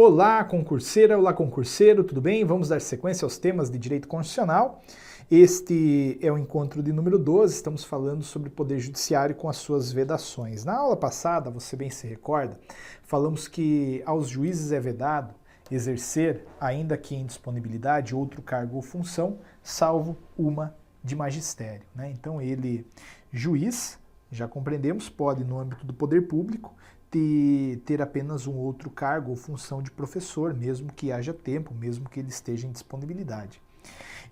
Olá, concurseira, olá, concurseiro, tudo bem? Vamos dar sequência aos temas de direito constitucional. Este é o encontro de número 12, estamos falando sobre o Poder Judiciário com as suas vedações. Na aula passada, você bem se recorda, falamos que aos juízes é vedado exercer, ainda que em disponibilidade, outro cargo ou função, salvo uma de magistério, né? Então ele, juiz, já compreendemos, pode, no âmbito do poder público, ter apenas um outro cargo ou função de professor, mesmo que haja tempo, mesmo que ele esteja em disponibilidade.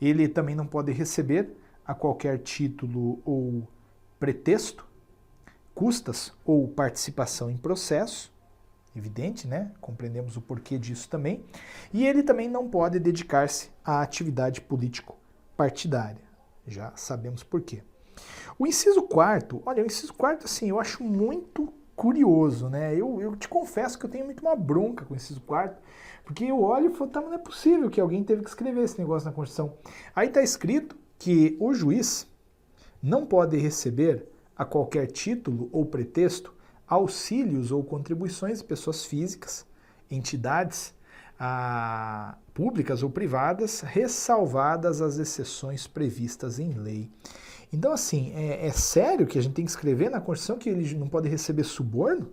Ele também não pode receber a qualquer título ou pretexto, custas ou participação em processo, evidente, né? Compreendemos o porquê disso também. E ele também não pode dedicar-se à atividade político-partidária. Já sabemos por quê. O inciso 4º, olha, o inciso 4º, assim, eu acho muito curioso, né? Eu te confesso que eu tenho muito uma bronca com o inciso 4º, porque eu olho e falo, tá, mas não é possível que alguém teve que escrever esse negócio na Constituição. Aí está escrito que o juiz não pode receber a qualquer título ou pretexto auxílios ou contribuições de pessoas físicas, entidades públicas ou privadas, ressalvadas as exceções previstas em lei. Então, assim, é sério que a gente tem que escrever na Constituição que ele não pode receber suborno?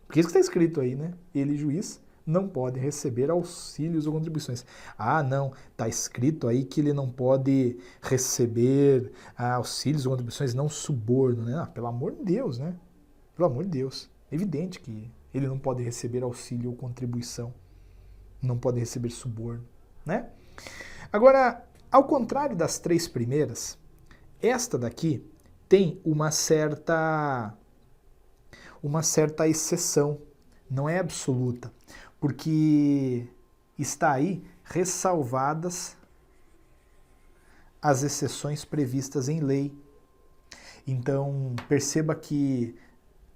Porque isso que está escrito aí, né? Ele, juiz, não pode receber auxílios ou contribuições. Ah, não, está escrito aí que ele não pode receber auxílios ou contribuições, não suborno, né? Ah, pelo amor de Deus, né? Pelo amor de Deus. É evidente que ele não pode receber auxílio ou contribuição. Não pode receber suborno, né? Agora, ao contrário das três primeiras, esta daqui tem uma certa exceção, não é absoluta, porque está aí ressalvadas as exceções previstas em lei. Então, perceba que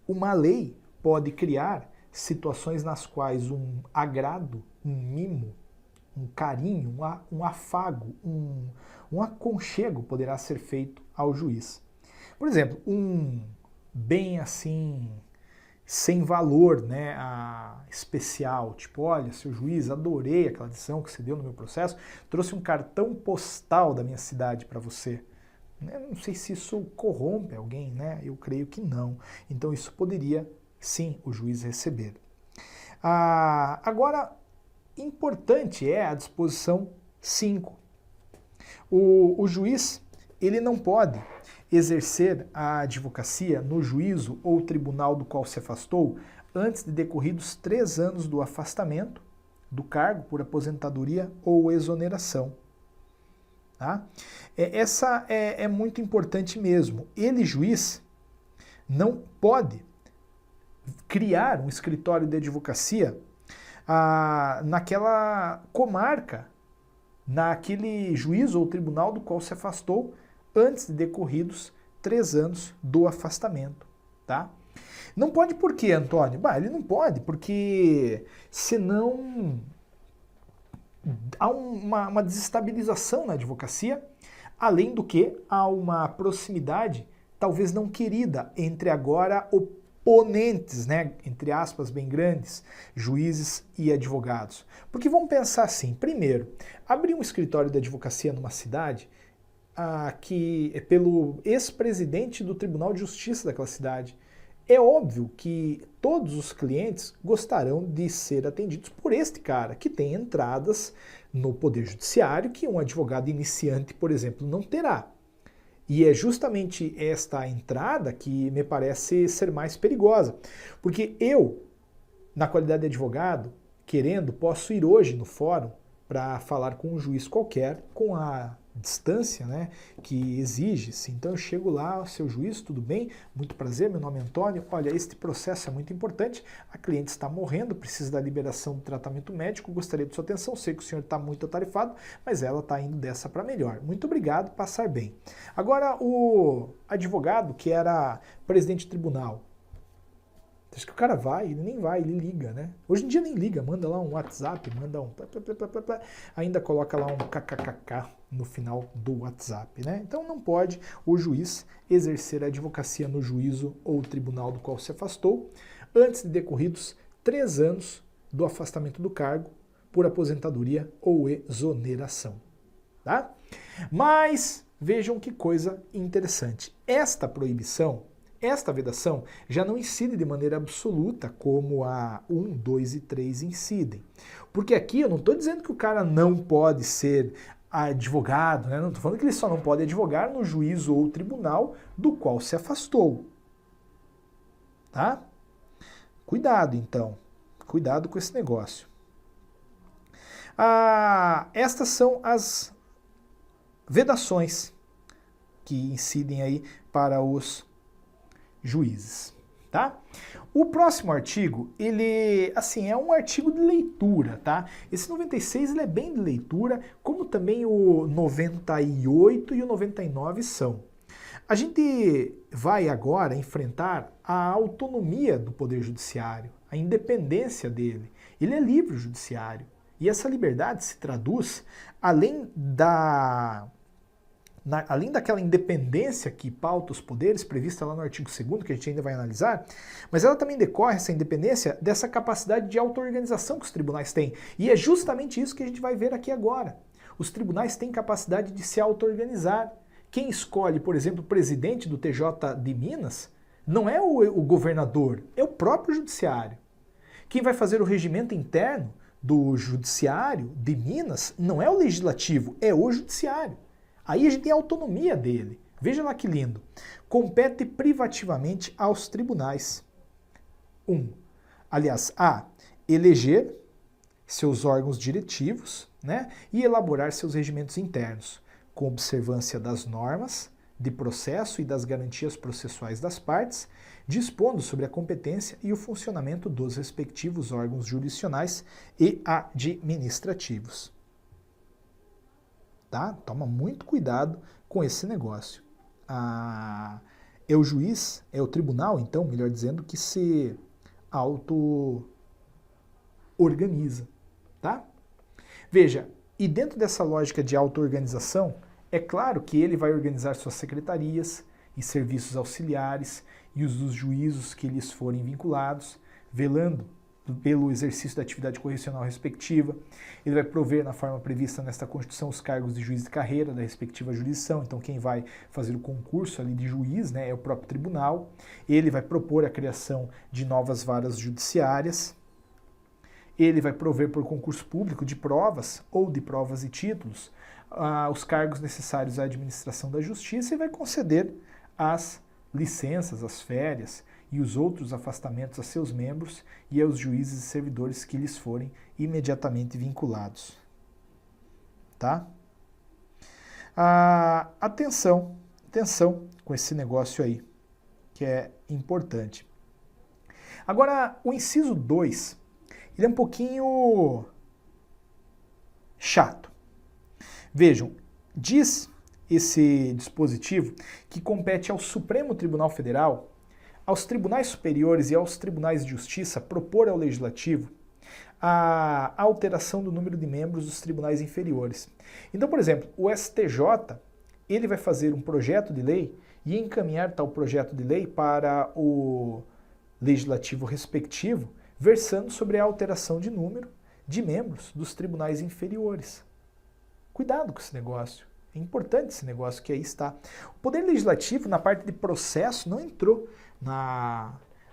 uma lei pode criar situações nas quais um agrado, um mimo, um carinho, um afago, um aconchego poderá ser feito ao juiz. Por exemplo, um bem assim, sem valor, né, especial, tipo, olha, seu juiz, adorei aquela lição que você deu no meu processo, trouxe um cartão postal da minha cidade para você. Eu não sei se isso corrompe alguém, né? Eu creio que não. Então isso poderia, sim, o juiz receber. Agora, importante é a disposição 5. O juiz, ele não pode exercer a advocacia no juízo ou tribunal do qual se afastou antes de decorridos 3 anos do afastamento do cargo por aposentadoria ou exoneração. Tá? Essa é muito importante mesmo. Ele, juiz, não pode criar um escritório de advocacia naquela comarca, naquele juízo ou tribunal do qual se afastou antes de decorridos 3 anos do afastamento. Tá? Não pode por quê, Antônio? Ele não pode, porque senão há uma desestabilização na advocacia, além do que há uma proximidade talvez não querida entre agora oponentes, né, entre aspas bem grandes, juízes e advogados. Porque vamos pensar assim, primeiro, abrir um escritório de advocacia numa cidade que é pelo ex-presidente do Tribunal de Justiça daquela cidade. É óbvio que todos os clientes gostarão de ser atendidos por este cara, que tem entradas no Poder Judiciário que um advogado iniciante, por exemplo, não terá. E é justamente esta entrada que me parece ser mais perigosa. Porque eu, na qualidade de advogado, querendo, posso ir hoje no fórum para falar com um juiz qualquer, com a distância, né, que exige-se. Então eu chego lá, seu juiz, tudo bem? Muito prazer, meu nome é Antônio. Olha, este processo é muito importante, a cliente está morrendo, precisa da liberação do tratamento médico, gostaria de sua atenção, sei que o senhor está muito atarefado, mas ela está indo dessa para melhor. Muito obrigado, passar bem. Agora, o advogado que era presidente de tribunal, acho que o cara vai, ele nem vai, ele liga, né? Hoje em dia nem liga, manda lá um WhatsApp, manda ainda coloca lá um kkkk no final do WhatsApp, né? Então não pode o juiz exercer a advocacia no juízo ou tribunal do qual se afastou antes de decorridos 3 anos do afastamento do cargo por aposentadoria ou exoneração. Tá? Mas vejam que coisa interessante. Esta proibição, esta vedação, já não incide de maneira absoluta como a 1, 2 e 3 incidem. Porque aqui eu não estou dizendo que o cara não pode ser advogado, né? Não estou falando que ele só não pode advogar no juízo ou tribunal do qual se afastou. Tá? Cuidado, então. Cuidado com esse negócio. Estas são as vedações que incidem aí para os juízes, tá? O próximo artigo, ele, assim, é um artigo de leitura, tá? Esse 96, ele é bem de leitura, como também o 98 e o 99 são. A gente vai agora enfrentar a autonomia do Poder Judiciário, a independência dele. Ele é livre, o Judiciário. E essa liberdade se traduz, além daquela independência que pauta os poderes, prevista lá no artigo 2º, que a gente ainda vai analisar, mas ela também decorre, essa independência, dessa capacidade de auto-organização que os tribunais têm. E é justamente isso que a gente vai ver aqui agora. Os tribunais têm capacidade de se auto-organizar. Quem escolhe, por exemplo, o presidente do TJ de Minas não é o governador, é o próprio judiciário. Quem vai fazer o regimento interno do judiciário de Minas não é o legislativo, é o judiciário. Aí a gente tem a autonomia dele. Veja lá que lindo. Compete privativamente aos tribunais. Eleger seus órgãos diretivos, né, e elaborar seus regimentos internos, com observância das normas de processo e das garantias processuais das partes, dispondo sobre a competência e o funcionamento dos respectivos órgãos jurisdicionais e administrativos. Tá? Toma muito cuidado com esse negócio. É o juiz, é o tribunal, então, melhor dizendo, que se auto-organiza. Tá? Veja, e dentro dessa lógica de auto-organização, é claro que ele vai organizar suas secretarias e serviços auxiliares e os dos juízos que lhes forem vinculados, velando pelo exercício da atividade correcional respectiva. Ele vai prover, na forma prevista nesta Constituição, os cargos de juiz de carreira da respectiva jurisdição. Então, quem vai fazer o concurso ali de juiz, né, é o próprio tribunal. Ele vai propor a criação de novas varas judiciárias. Ele vai prover por concurso público de provas ou de provas e títulos os cargos necessários à administração da justiça e vai conceder as licenças, as férias e os outros afastamentos a seus membros e aos juízes e servidores que lhes forem imediatamente vinculados. Tá? Atenção com esse negócio aí, que é importante. Agora, o inciso 2, ele é um pouquinho chato. Vejam, diz esse dispositivo que compete ao Supremo Tribunal Federal, aos tribunais superiores e aos tribunais de justiça propor ao legislativo a alteração do número de membros dos tribunais inferiores. Então, por exemplo, o STJ, ele vai fazer um projeto de lei e encaminhar tal projeto de lei para o legislativo respectivo, versando sobre a alteração de número de membros dos tribunais inferiores. Cuidado com esse negócio. É importante esse negócio que aí está. O Poder Legislativo, na parte de processo, não entrou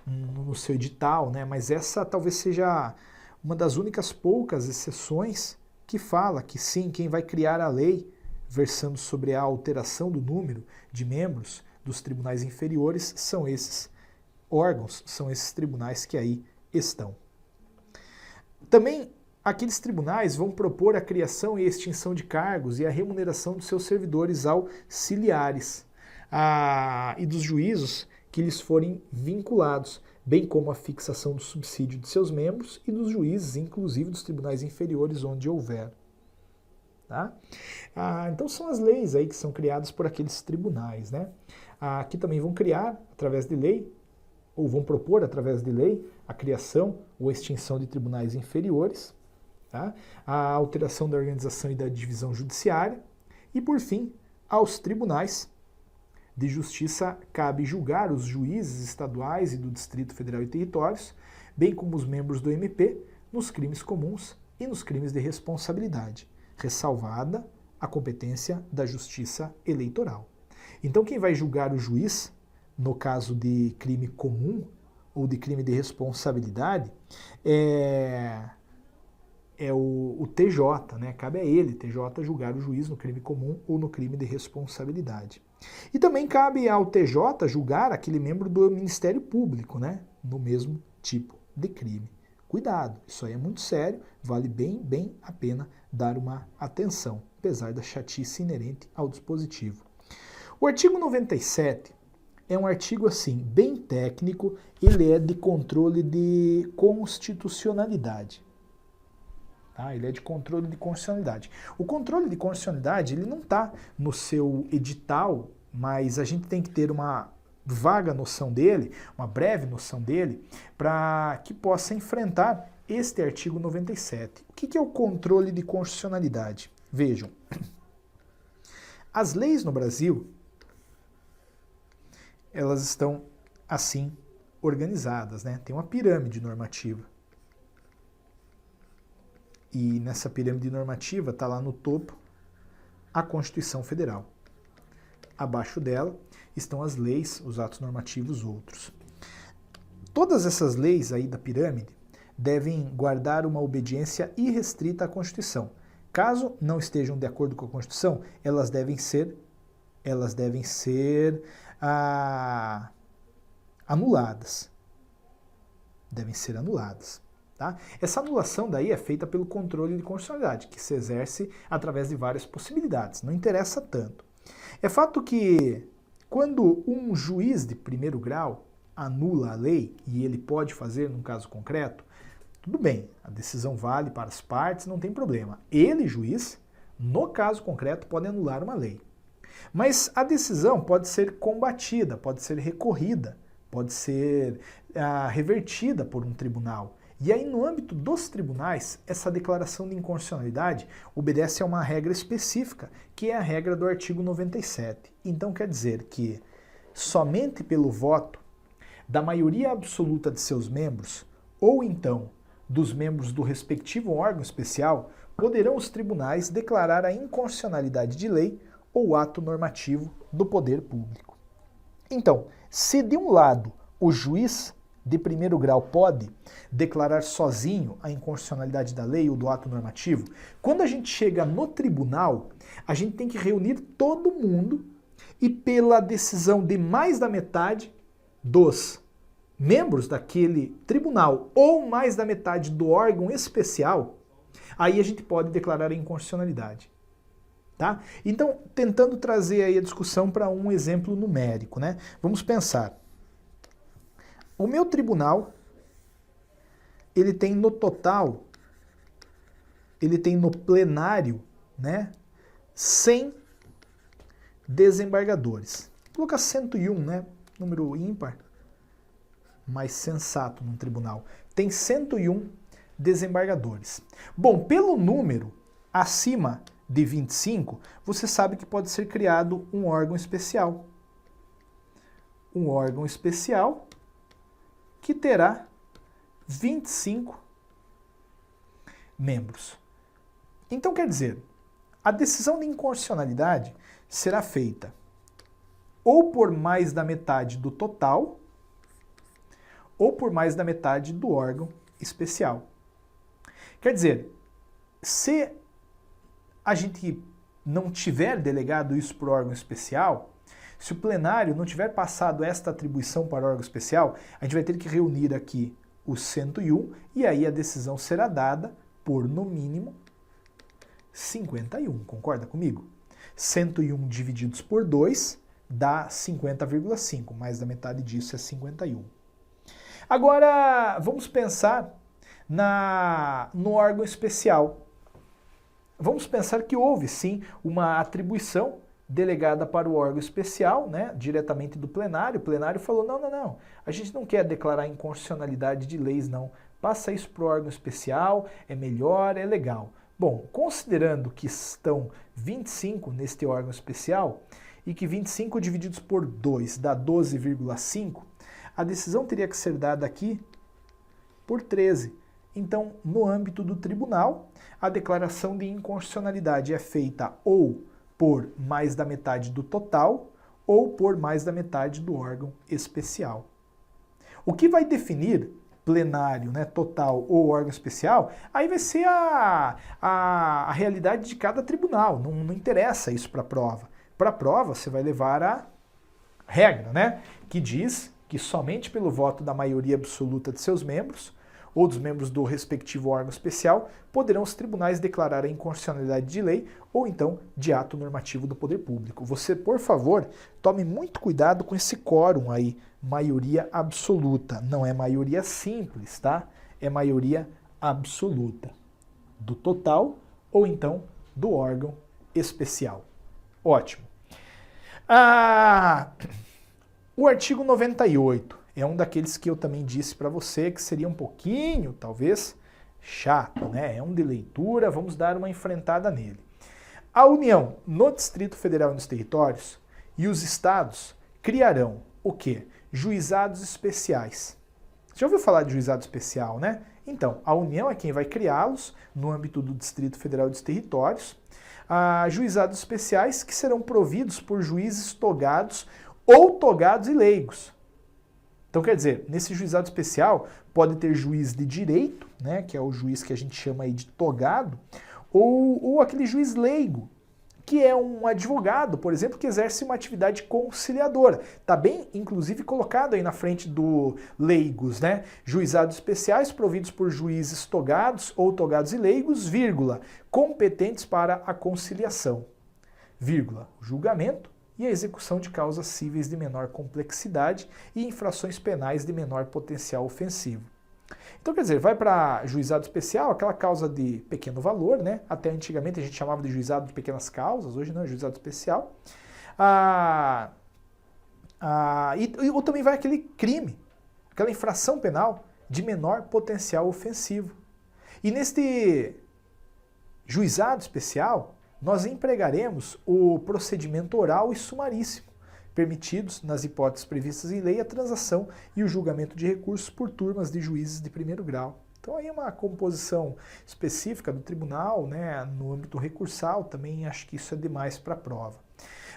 no seu edital, né? Mas essa talvez seja uma das únicas poucas exceções que fala que sim, quem vai criar a lei versando sobre a alteração do número de membros dos tribunais inferiores são esses órgãos, são esses tribunais que aí estão. Também aqueles tribunais vão propor a criação e extinção de cargos e a remuneração dos seus servidores auxiliares e dos juízos que lhes forem vinculados, bem como a fixação do subsídio de seus membros e dos juízes, inclusive dos tribunais inferiores, onde houver. Tá? Então são as leis aí que são criadas por aqueles tribunais, né? Aqui também vão criar, através de lei, ou vão propor, através de lei, a criação ou extinção de tribunais inferiores, tá? A alteração da organização e da divisão judiciária, e, por fim, aos tribunais de justiça cabe julgar os juízes estaduais e do Distrito Federal e Territórios, bem como os membros do MP, nos crimes comuns e nos crimes de responsabilidade, ressalvada a competência da Justiça Eleitoral. Então, quem vai julgar o juiz, no caso de crime comum ou de crime de responsabilidade, é o TJ, né? Cabe a ele, TJ, julgar o juiz no crime comum ou no crime de responsabilidade. E também cabe ao TJ julgar aquele membro do Ministério Público, né? No mesmo tipo de crime. Cuidado, isso aí é muito sério, vale bem a pena dar uma atenção, apesar da chatice inerente ao dispositivo. O artigo 97 é um artigo assim, bem técnico, ele é de controle de constitucionalidade. Tá? Ele é de controle de constitucionalidade. O controle de constitucionalidade ele não está no seu edital, mas a gente tem que ter uma vaga noção dele, uma breve noção dele, para que possa enfrentar este artigo 97. O que é o controle de constitucionalidade? Vejam, as leis no Brasil, elas estão assim organizadas, né? Tem uma pirâmide normativa. E nessa pirâmide normativa está lá no topo a Constituição Federal. Abaixo dela estão as leis, os atos normativos, outros. Todas essas leis aí da pirâmide devem guardar uma obediência irrestrita à Constituição. Caso não estejam de acordo com a Constituição, elas devem ser anuladas. Devem ser anuladas. Tá? Essa anulação daí é feita pelo controle de constitucionalidade, que se exerce através de várias possibilidades. Não interessa tanto. É fato que quando um juiz de primeiro grau anula a lei, e ele pode fazer num caso concreto, tudo bem, a decisão vale para as partes, não tem problema. Ele, juiz, no caso concreto, pode anular uma lei. Mas a decisão pode ser combatida, pode ser recorrida, pode ser revertida por um tribunal. E aí, no âmbito dos tribunais, essa declaração de inconstitucionalidade obedece a uma regra específica, que é a regra do artigo 97. Então, quer dizer que somente pelo voto da maioria absoluta de seus membros, ou então dos membros do respectivo órgão especial, poderão os tribunais declarar a inconstitucionalidade de lei ou ato normativo do poder público. Então, se de um lado o juiz de primeiro grau pode declarar sozinho a inconstitucionalidade da lei ou do ato normativo, quando a gente chega no tribunal, a gente tem que reunir todo mundo e pela decisão de mais da metade dos membros daquele tribunal ou mais da metade do órgão especial, aí a gente pode declarar a inconstitucionalidade. Tá? Então, tentando trazer aí a discussão para um exemplo numérico, né? Vamos pensar. O meu tribunal, ele tem no total, ele tem no plenário, né, 100 desembargadores. Vou colocar 101, né, número ímpar, mais sensato num tribunal. Tem 101 desembargadores. Bom, pelo número acima de 25, você sabe que pode ser criado um órgão especial. Um órgão especial que terá 25 membros. Então, quer dizer, a decisão de inconstitucionalidade será feita ou por mais da metade do total, ou por mais da metade do órgão especial. Quer dizer, se a gente não tiver delegado isso para o órgão especial, se o plenário não tiver passado esta atribuição para o órgão especial, a gente vai ter que reunir aqui os 101 e aí a decisão será dada por, no mínimo, 51. Concorda comigo? 101 divididos por 2 dá 50,5. Mais da metade disso é 51. Agora, vamos pensar no órgão especial. Vamos pensar que houve, sim, uma atribuição delegada para o órgão especial, né, diretamente do plenário. O plenário falou, não, a gente não quer declarar inconstitucionalidade de leis, não. Passa isso para o órgão especial, é melhor, é legal. Bom, considerando que estão 25 neste órgão especial, e que 25 divididos por 2 dá 12,5, a decisão teria que ser dada aqui por 13. Então, no âmbito do tribunal, a declaração de inconstitucionalidade é feita ou por mais da metade do total ou por mais da metade do órgão especial. O que vai definir plenário, né, total ou órgão especial, aí vai ser a realidade de cada tribunal, não interessa isso para a prova. Para a prova, você vai levar a regra, né, que diz que somente pelo voto da maioria absoluta de seus membros, ou dos membros do respectivo órgão especial, poderão os tribunais declarar a inconstitucionalidade de lei ou então de ato normativo do poder público. Você, por favor, tome muito cuidado com esse quórum aí, maioria absoluta. Não é maioria simples, tá? É maioria absoluta do total ou então do órgão especial. Ótimo. O artigo 98 é um daqueles que eu também disse para você que seria um pouquinho, talvez, chato, né? É um de leitura, vamos dar uma enfrentada nele. A União, no Distrito Federal e nos territórios, e os estados criarão o quê? Juizados especiais. Você já ouviu falar de juizado especial, né? Então, a União é quem vai criá-los no âmbito do Distrito Federal e dos territórios. Juizados especiais que serão providos por juízes togados ou togados e leigos. Então, quer dizer, nesse juizado especial pode ter juiz de direito, né, que é o juiz que a gente chama aí de togado, ou aquele juiz leigo, que é um advogado, por exemplo, que exerce uma atividade conciliadora. Está bem, inclusive, colocado aí na frente do leigos, né? Juizados especiais providos por juízes togados ou togados e leigos, vírgula, competentes para a conciliação, vírgula, julgamento, e a execução de causas cíveis de menor complexidade e infrações penais de menor potencial ofensivo. Então, quer dizer, vai para juizado especial, aquela causa de pequeno valor, né? Até antigamente a gente chamava de juizado de pequenas causas, hoje não é juizado especial. Ou também vai aquele crime, aquela infração penal de menor potencial ofensivo. E neste juizado especial, nós empregaremos o procedimento oral e sumaríssimo, permitidos, nas hipóteses previstas em lei, a transação e o julgamento de recursos por turmas de juízes de primeiro grau. Então aí é uma composição específica do tribunal, né, no âmbito recursal, também acho que isso é demais para a prova.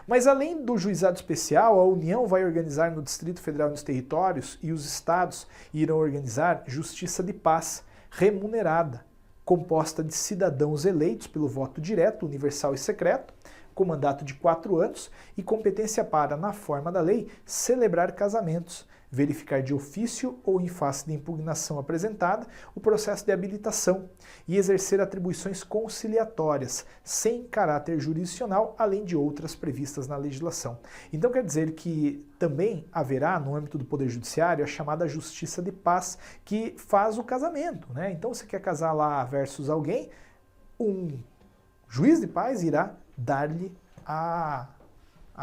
Mas além do juizado especial, a União vai organizar no Distrito Federal e nos territórios e os estados irão organizar justiça de paz remunerada, composta de cidadãos eleitos pelo voto direto, universal e secreto, com mandato de 4 anos e competência para, na forma da lei, celebrar casamentos, verificar de ofício ou em face de impugnação apresentada o processo de habilitação e exercer atribuições conciliatórias, sem caráter jurisdicional, além de outras previstas na legislação. Então quer dizer que também haverá, no âmbito do Poder Judiciário, a chamada Justiça de Paz, que faz o casamento, né? Então você quer casar lá versus alguém, um juiz de paz irá dar-lhe a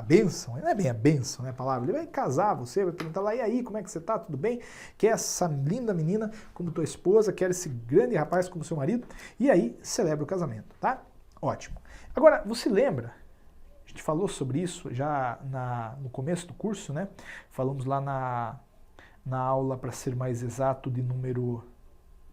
bênção, não é bem a bênção, né, a palavra, ele vai casar você, vai perguntar lá, e aí, como é que você tá, tudo bem? Quer essa linda menina como tua esposa, quer esse grande rapaz como seu marido, e aí celebra o casamento, tá? Ótimo. Agora, você lembra, a gente falou sobre isso já no começo do curso, né, falamos lá na aula, para ser mais exato, de número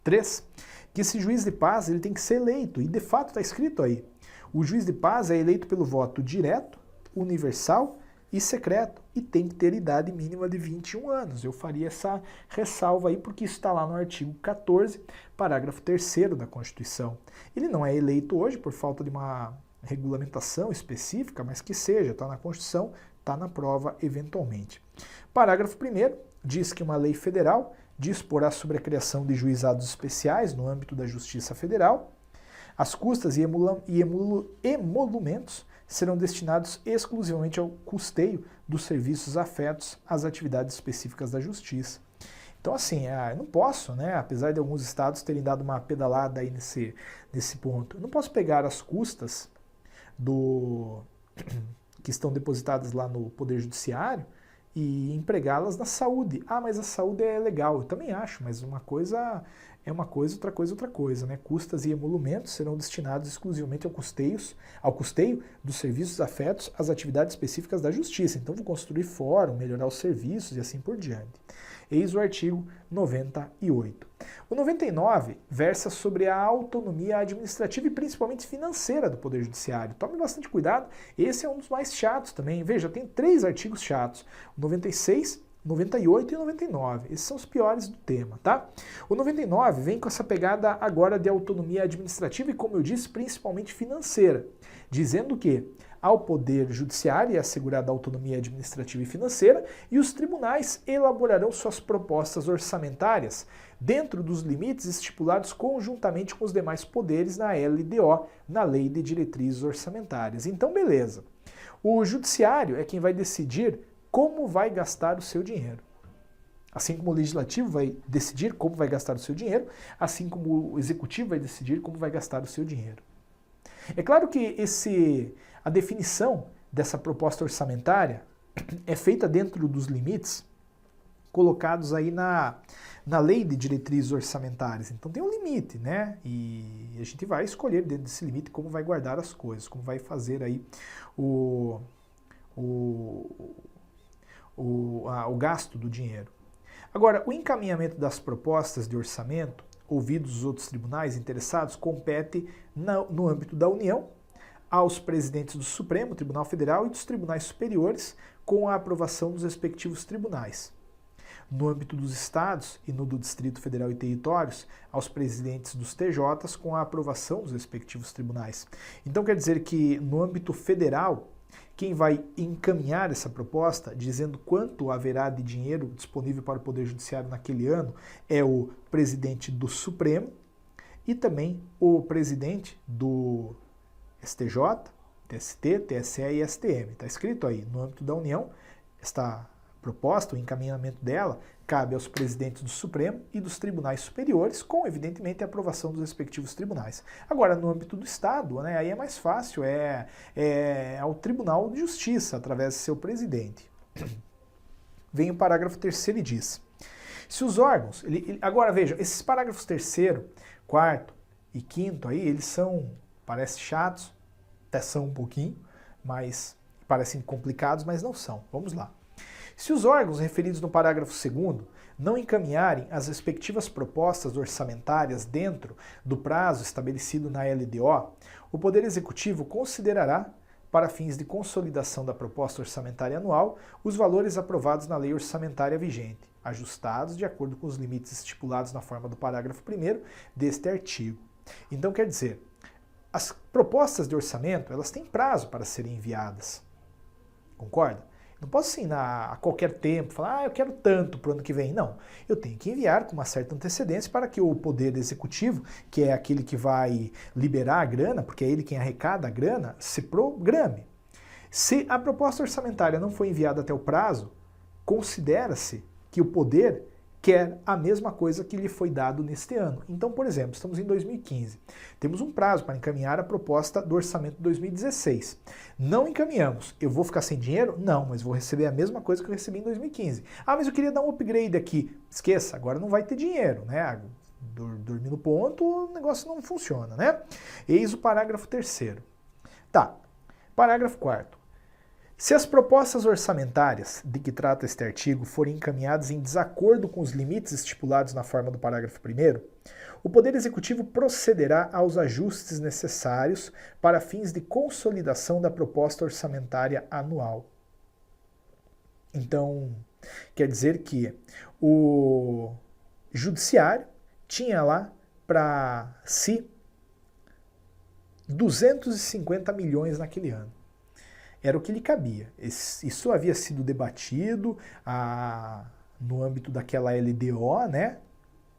3, que esse juiz de paz ele tem que ser eleito, e de fato está escrito aí, o juiz de paz é eleito pelo voto direto, universal e secreto, e tem que ter idade mínima de 21 anos. Eu faria essa ressalva aí, porque isso está lá no artigo 14, parágrafo 3º da Constituição. Ele não é eleito hoje por falta de uma regulamentação específica, mas que seja, está na Constituição, está na prova eventualmente. Parágrafo 1º diz que uma lei federal disporá sobre a criação de juizados especiais no âmbito da Justiça Federal. As custas e emolumentos serão destinados exclusivamente ao custeio dos serviços afetos às atividades específicas da Justiça. Então, assim, eu não posso, né, apesar de alguns estados terem dado uma pedalada aí nesse ponto, eu não posso pegar as custas que estão depositadas lá no Poder Judiciário e empregá-las na saúde. Ah, mas a saúde é legal. Eu também acho, mas uma coisa é uma coisa, outra coisa é outra coisa, né? Custas e emolumentos serão destinados exclusivamente ao custeio dos serviços afetos às atividades específicas da Justiça. Então, vou construir fórum, melhorar os serviços e assim por diante. Eis o artigo 98. O 99 versa sobre a autonomia administrativa e principalmente financeira do Poder Judiciário. Tome bastante cuidado, esse é um dos mais chatos também. Veja, tem 3 artigos chatos, o 96, 98 e 99. Esses são os piores do tema, tá? O 99 vem com essa pegada agora de autonomia administrativa e, como eu disse, principalmente financeira, dizendo que ao Poder Judiciário é assegurada a autonomia administrativa e financeira e os tribunais elaborarão suas propostas orçamentárias dentro dos limites estipulados conjuntamente com os demais poderes na LDO, na Lei de Diretrizes Orçamentárias. Então, beleza. O Judiciário é quem vai decidir como vai gastar o seu dinheiro. Assim como o Legislativo vai decidir como vai gastar o seu dinheiro, assim como o Executivo vai decidir como vai gastar o seu dinheiro. É claro que a definição dessa proposta orçamentária é feita dentro dos limites colocados aí na Lei de Diretrizes Orçamentárias. Então tem um limite, né? E a gente vai escolher dentro desse limite como vai guardar as coisas, como vai fazer aí o gasto do dinheiro. Agora, o encaminhamento das propostas de orçamento, ouvidos os outros tribunais interessados, compete no âmbito da União, aos presidentes do Supremo Tribunal Federal e dos tribunais superiores, com a aprovação dos respectivos tribunais. No âmbito dos estados e no do Distrito Federal e Territórios, aos presidentes dos TJs, com a aprovação dos respectivos tribunais. Então quer dizer que no âmbito federal, quem vai encaminhar essa proposta, dizendo quanto haverá de dinheiro disponível para o Poder Judiciário naquele ano, é o presidente do Supremo e também o presidente do STJ, TST, TSE e STM. Está escrito aí, no âmbito da União, esta proposta, o encaminhamento dela, cabe aos presidentes do Supremo e dos tribunais superiores, com, evidentemente, a aprovação dos respectivos tribunais. Agora, no âmbito do Estado, né, aí é mais fácil, é ao Tribunal de Justiça, através de seu presidente. Vem o parágrafo 3º e diz, se os órgãos, agora vejam, esses parágrafos 3º, 4º e 5º aí, eles são, parecem chatos, até são um pouquinho, mas parecem complicados, mas não são. Vamos lá. Se os órgãos referidos no parágrafo 2º não encaminharem as respectivas propostas orçamentárias dentro do prazo estabelecido na LDO, o Poder Executivo considerará, para fins de consolidação da proposta orçamentária anual, os valores aprovados na lei orçamentária vigente, ajustados de acordo com os limites estipulados na forma do parágrafo 1º deste artigo. Então, quer dizer, as propostas de orçamento, elas têm prazo para serem enviadas. Concorda? Não posso assinar a qualquer tempo, falar, eu quero tanto para o ano que vem. Não, eu tenho que enviar com uma certa antecedência para que o Poder Executivo, que é aquele que vai liberar a grana, porque é ele quem arrecada a grana, se programe. Se a proposta orçamentária não foi enviada até o prazo, considera-se que o Poder quer a mesma coisa que lhe foi dado neste ano. Então, por exemplo, estamos em 2015. Temos um prazo para encaminhar a proposta do orçamento de 2016. Não encaminhamos. Eu vou ficar sem dinheiro? Não, mas vou receber a mesma coisa que eu recebi em 2015. Ah, mas eu queria dar um upgrade aqui. Esqueça, agora não vai ter dinheiro, né? Dormir no ponto, o negócio não funciona, né? Eis o parágrafo 3º. Tá, parágrafo 4º. Se as propostas orçamentárias de que trata este artigo forem encaminhadas em desacordo com os limites estipulados na forma do parágrafo 1º, o Poder Executivo procederá aos ajustes necessários para fins de consolidação da proposta orçamentária anual. Então, quer dizer que o Judiciário tinha lá para si 250 milhões naquele ano. Era o que lhe cabia. Isso havia sido debatido no âmbito daquela LDO, né?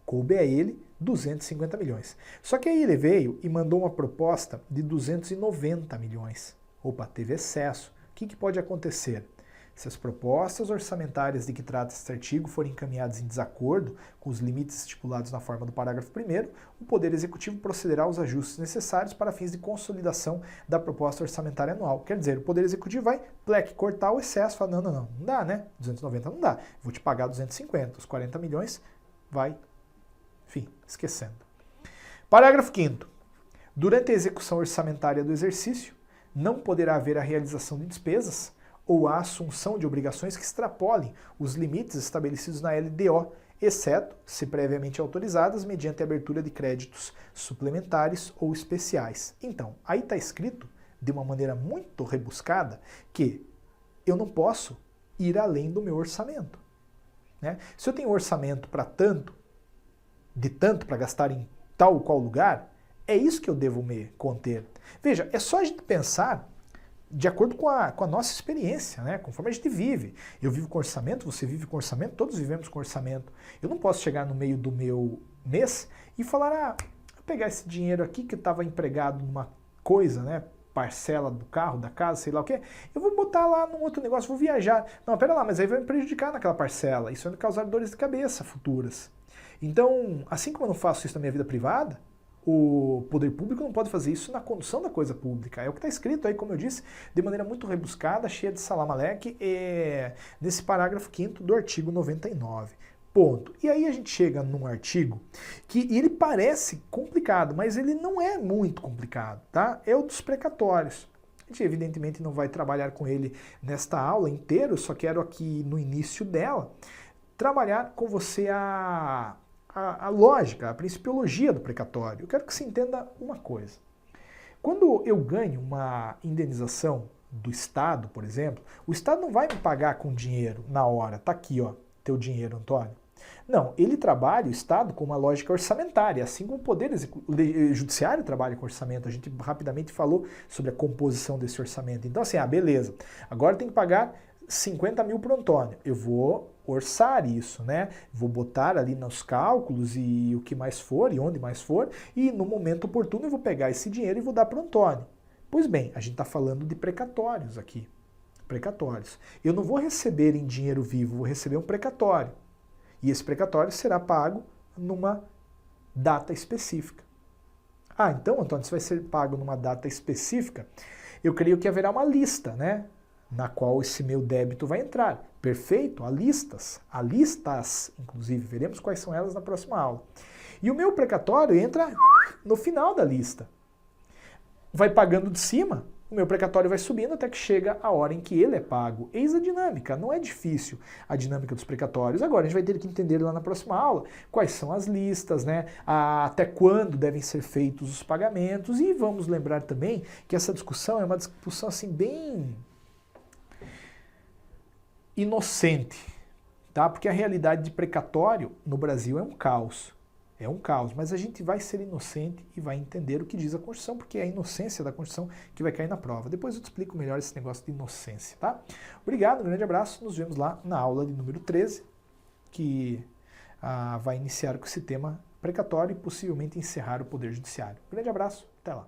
Coube a ele 250 milhões. Só que aí ele veio e mandou uma proposta de 290 milhões. Opa, teve excesso. O que pode acontecer? Se as propostas orçamentárias de que trata este artigo forem encaminhadas em desacordo com os limites estipulados na forma do parágrafo 1º, o Poder Executivo procederá aos ajustes necessários para fins de consolidação da proposta orçamentária anual. Quer dizer, o Poder Executivo vai, cortar o excesso, falar, não dá, né? 290 não dá, vou te pagar 250, os 40 milhões vai, enfim, esquecendo. Parágrafo 5º. Durante a execução orçamentária do exercício, não poderá haver a realização de despesas ou a assunção de obrigações que extrapolem os limites estabelecidos na LDO, exceto, se previamente autorizadas, mediante a abertura de créditos suplementares ou especiais. Então, aí está escrito, de uma maneira muito rebuscada, que eu não posso ir além do meu orçamento. Né? Se eu tenho orçamento para tanto, de tanto para gastar em tal ou qual lugar, é isso que eu devo me conter. Veja, é só a gente pensar de acordo com a nossa experiência, né? Conforme a gente vive. Eu vivo com orçamento, você vive com orçamento, todos vivemos com orçamento. Eu não posso chegar no meio do meu mês e falar, vou pegar esse dinheiro aqui que estava empregado numa coisa, né? Parcela do carro, da casa, sei lá o quê, eu vou botar lá num outro negócio, vou viajar. Não, pera lá, mas aí vai me prejudicar naquela parcela. Isso vai me causar dores de cabeça futuras. Então, assim como eu não faço isso na minha vida privada, o poder público não pode fazer isso na condução da coisa pública. É o que está escrito aí, como eu disse, de maneira muito rebuscada, cheia de salamaleque, nesse parágrafo 5º do artigo 99. Ponto. E aí a gente chega num artigo que ele parece complicado, mas ele não é muito complicado, tá? É o dos precatórios. A gente evidentemente não vai trabalhar com ele nesta aula inteira, eu só quero aqui no início dela trabalhar com você a lógica, a principiologia do precatório. Eu quero que você entenda uma coisa. Quando eu ganho uma indenização do Estado, por exemplo, o Estado não vai me pagar com dinheiro na hora. Tá aqui, ó, teu dinheiro, Antônio. Não, ele trabalha, o Estado, com uma lógica orçamentária, assim como o Poder Judiciário trabalha com orçamento. A gente rapidamente falou sobre a composição desse orçamento. Então assim, beleza, agora tem que pagar 50 mil para o Antônio. Eu vou orçar isso, né? Vou botar ali nos cálculos e o que mais for, e onde mais for, e no momento oportuno eu vou pegar esse dinheiro e vou dar para o Antônio. Pois bem, a gente está falando de precatórios aqui. Precatórios. Eu não vou receber em dinheiro vivo, vou receber um precatório. E esse precatório será pago numa data específica. Então, Antônio, se vai ser pago numa data específica, eu creio que haverá uma lista, né? Na qual esse meu débito vai entrar. Perfeito? Há listas, inclusive, veremos quais são elas na próxima aula. E o meu precatório entra no final da lista. Vai pagando de cima, o meu precatório vai subindo até que chega a hora em que ele é pago. Eis a dinâmica, não é difícil a dinâmica dos precatórios. Agora a gente vai ter que entender lá na próxima aula quais são as listas, né? Até quando devem ser feitos os pagamentos. E vamos lembrar também que essa discussão é uma discussão assim bem inocente, tá? Porque a realidade de precatório no Brasil é um caos. É um caos, mas a gente vai ser inocente e vai entender o que diz a Constituição, porque é a inocência da Constituição que vai cair na prova. Depois eu te explico melhor esse negócio de inocência, tá? Obrigado, um grande abraço, nos vemos lá na aula de número 13, que vai iniciar com esse tema precatório e possivelmente encerrar o Poder Judiciário. Um grande abraço, até lá.